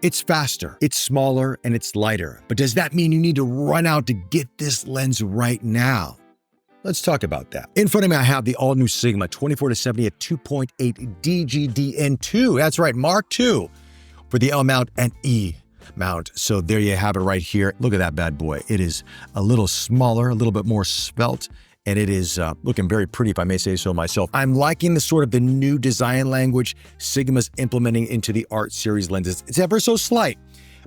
It's faster, it's smaller, and it's lighter. But does that mean you need to run out to get this lens right now? Let's talk about that. In front of me, I have the all-new Sigma 24-70 at 2.8 DGDN2. That's right, Mark II for the L mount and E mount. So there you have it right here. Look at that bad boy. It is a little smaller, a little bit more svelte, and it is looking very pretty, if I may say so myself. I'm liking the new design language Sigma's implementing into the Art Series lenses. It's ever so slight,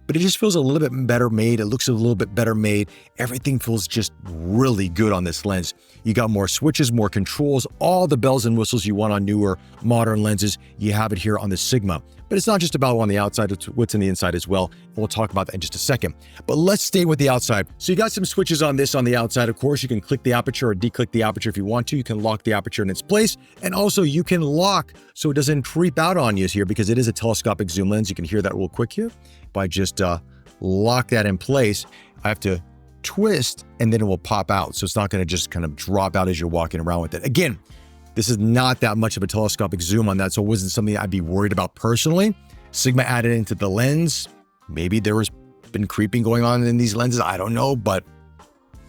but it just feels a little bit better made. It looks a little bit better made. Everything feels just really good on this lens. You got more switches, more controls, all the bells and whistles you want on newer modern lenses. You have it here on the Sigma. But it's not just about on the outside, it's what's in the inside as well. And we'll talk about that in just a second. But let's stay with the outside. So you got some switches on this on the outside. Of course, you can click the aperture or declick the aperture if you want to. You can lock the aperture in its place. And also you can lock so it doesn't creep out on you here because it is a telescopic zoom lens. You can hear that real quick here. If I just lock that in place, I have to twist and then it will pop out. So it's not going to just kind of drop out as you're walking around with it. Again, this is not that much of a telescopic zoom on that, so it wasn't something I'd be worried about personally. Sigma added into the lens. Maybe there was been creeping going on in these lenses. I don't know, but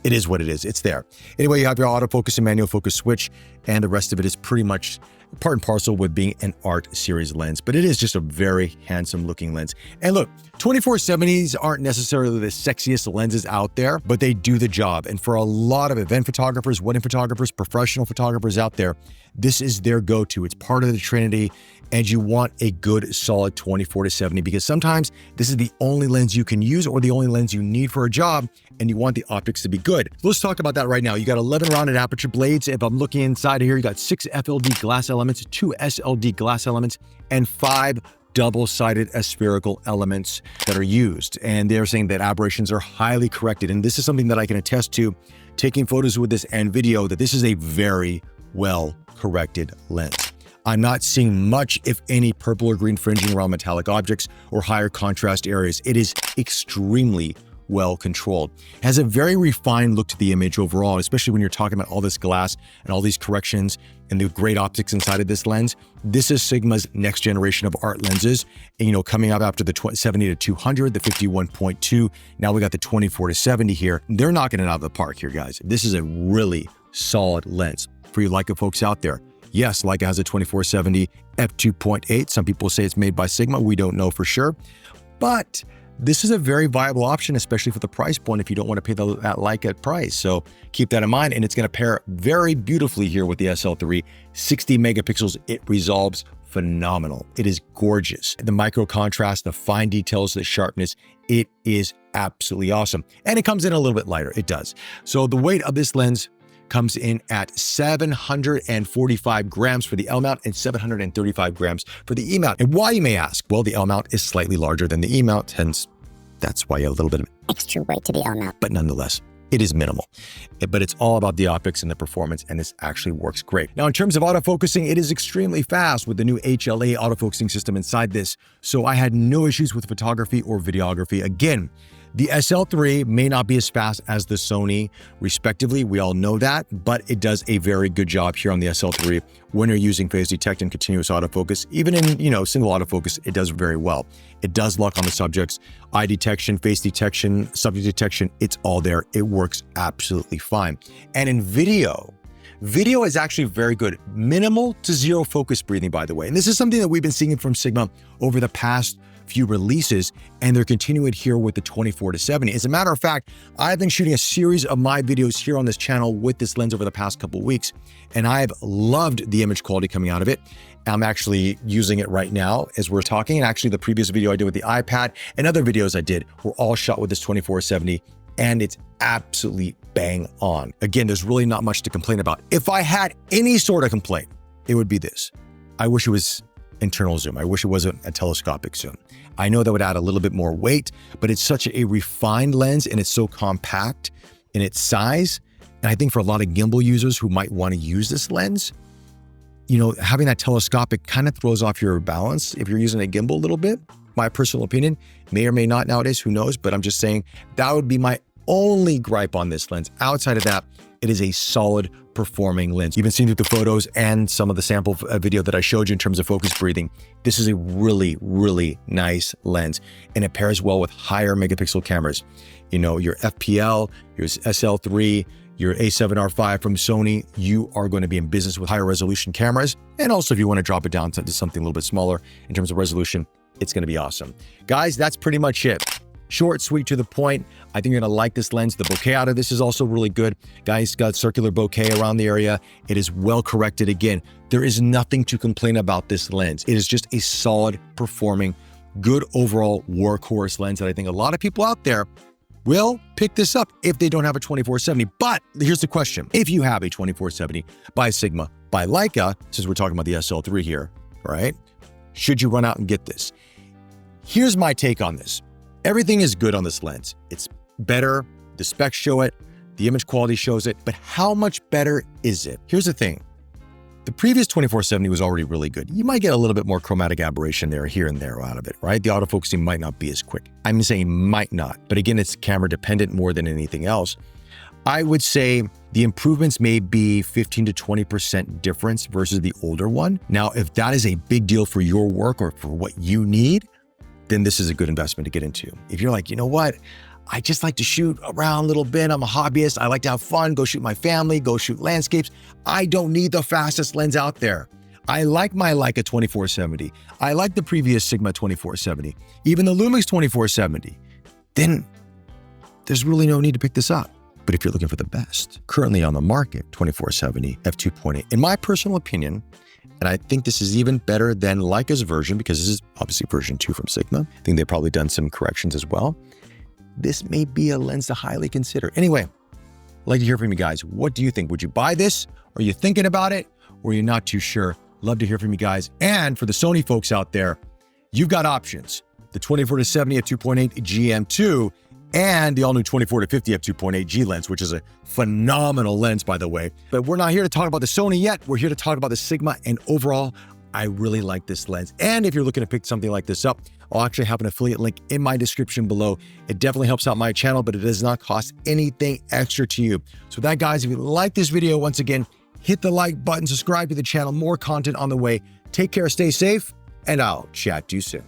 it is what it is. It's there. Anyway, you have your autofocus and manual focus switch, and the rest of it is pretty much part and parcel with being an Art Series lens, but it is just a very handsome looking lens. And look, 24-70s aren't necessarily the sexiest lenses out there, but they do the job. And for a lot of event photographers, wedding photographers, professional photographers out there, this is their go-to. It's part of the Trinity, and you want a good, solid 24-70 because sometimes this is the only lens you can use or the only lens you need for a job, and you want the optics to be good. Let's talk about that right now. You got 11 rounded aperture blades. If I'm looking inside of here, you got 6 FLD glass elements, 2 SLD glass elements, and 5 double-sided aspherical elements that are used. And they're saying that aberrations are highly corrected. And this is something that I can attest to taking photos with this and video, that this is a very well-corrected lens. I'm not seeing much, if any, purple or green fringing around metallic objects or higher contrast areas. It is extremely well controlled. It has a very refined look to the image overall, especially when you're talking about all this glass and all these corrections and the great optics inside of this lens. This is Sigma's next generation of art lenses. And, coming up after the 70-200, the 51.2, now we got the 24-70 here. They're knocking it out of the park here, guys. This is a really solid lens for you Leica folks out there. Yes, Leica has a 24-70 f2.8. Some people say it's made by Sigma. We don't know for sure, but this is a very viable option, especially for the price point if you don't want to pay that Leica price. So keep that in mind, and it's going to pair very beautifully here with the SL3. 60 megapixels, it resolves phenomenal. It is gorgeous. The micro contrast, the fine details, the sharpness, it is absolutely awesome. And it comes in a little bit lighter, it does. So the weight of this lens comes in at 745 grams for the L mount and 735 grams for the E mount. And why, you may ask? Well, the L mount is slightly larger than the E mount, hence that's why you have a little bit of extra weight to the L mount. But nonetheless, it is minimal. But it's all about the optics and the performance, and this actually works great. Now, in terms of autofocusing, it is extremely fast with the new HLA autofocusing system inside this. So I had no issues with photography or videography. Again, the SL3 may not be as fast as the Sony, respectively. We all know that, but it does a very good job here on the SL3 when you're using phase detect and continuous autofocus. Even in, single autofocus, it does very well. It does lock on the subjects, eye detection, face detection, subject detection. It's all there. It works absolutely fine. And in video is actually very good. Minimal to zero focus breathing, by the way. And this is something that we've been seeing from Sigma over the past few releases, and they're continuing here with the 24-70. As a matter of fact, I've been shooting a series of my videos here on this channel with this lens over the past couple of weeks, and I've loved the image quality coming out of it. I'm actually using it right now as we're talking, and actually the previous video I did with the iPad and other videos I did were all shot with this 24-70, and it's absolutely bang on. Again, there's really not much to complain about. If I had any sort of complaint, it would be this. I wish it was internal zoom. I wish it wasn't a telescopic zoom. I know that would add a little bit more weight, but it's such a refined lens and it's so compact in its size. And I think for a lot of gimbal users who might want to use this lens, having that telescopic kind of throws off your balance if you're using a gimbal a little bit. My personal opinion, may or may not nowadays, who knows, but I'm just saying that would be my only gripe on this lens. Outside of that, it is a solid performing lens. You've been seeing through the photos and some of the sample video that I showed you in terms of focus breathing. This is a really, really nice lens, and it pairs well with higher megapixel cameras. You know, your FPL, your SL3, your A7R5 from Sony, you are going to be in business with higher resolution cameras. And also if you want to drop it down to something a little bit smaller in terms of resolution, it's going to be awesome. Guys, that's pretty much it. Short, sweet, to the point. I think you're going to like this lens. The bokeh out of this is also really good. Guys, got circular bokeh around the area. It is well corrected. Again, there is nothing to complain about this lens. It is just a solid performing, good overall workhorse lens that I think a lot of people out there will pick this up if they don't have a 24-70. But here's the question. If you have a 24-70 by Sigma, by Leica, since we're talking about the SL3 here, right? Should you run out and get this? Here's my take on this. Everything is good on this lens. It's better, the specs show it, the image quality shows it, but how much better is it? Here's the thing. The previous 24-70 was already really good. You might get a little bit more chromatic aberration there, here and there out of it, right? The autofocusing might not be as quick. I'm saying might not, but again, it's camera dependent more than anything else. I would say the improvements may be 15 to 20% difference versus the older one. Now, if that is a big deal for your work or for what you need, then this is a good investment to get into. If you're like, you know what? I just like to shoot around a little bit. I'm a hobbyist. I like to have fun, go shoot my family, go shoot landscapes. I don't need the fastest lens out there. I like my Leica 24-70. I like the previous Sigma 24-70, even the Lumix 24-70. Then there's really no need to pick this up. But if you're looking for the best, currently on the market, 24-70 f2.8, in my personal opinion, and I think this is even better than Leica's version because this is obviously version 2 from Sigma. I think they've probably done some corrections as well. This may be a lens to highly consider. Anyway, I'd like to hear from you guys. What do you think? Would you buy this? Are you thinking about it? Or are you not too sure? Love to hear from you guys. And for the Sony folks out there, you've got options. The 24-70 f2.8 GM2 and the all-new 24-50 f2.8 G lens, which is a phenomenal lens, by the way. But we're not here to talk about the Sony yet. We're here to talk about the Sigma, and overall, I really like this lens. And if you're looking to pick something like this up, I'll actually have an affiliate link in my description below. It definitely helps out my channel, but it does not cost anything extra to you. So with that, guys, if you like this video, once again, hit the like button, subscribe to the channel, more content on the way. Take care, stay safe, and I'll chat to you soon.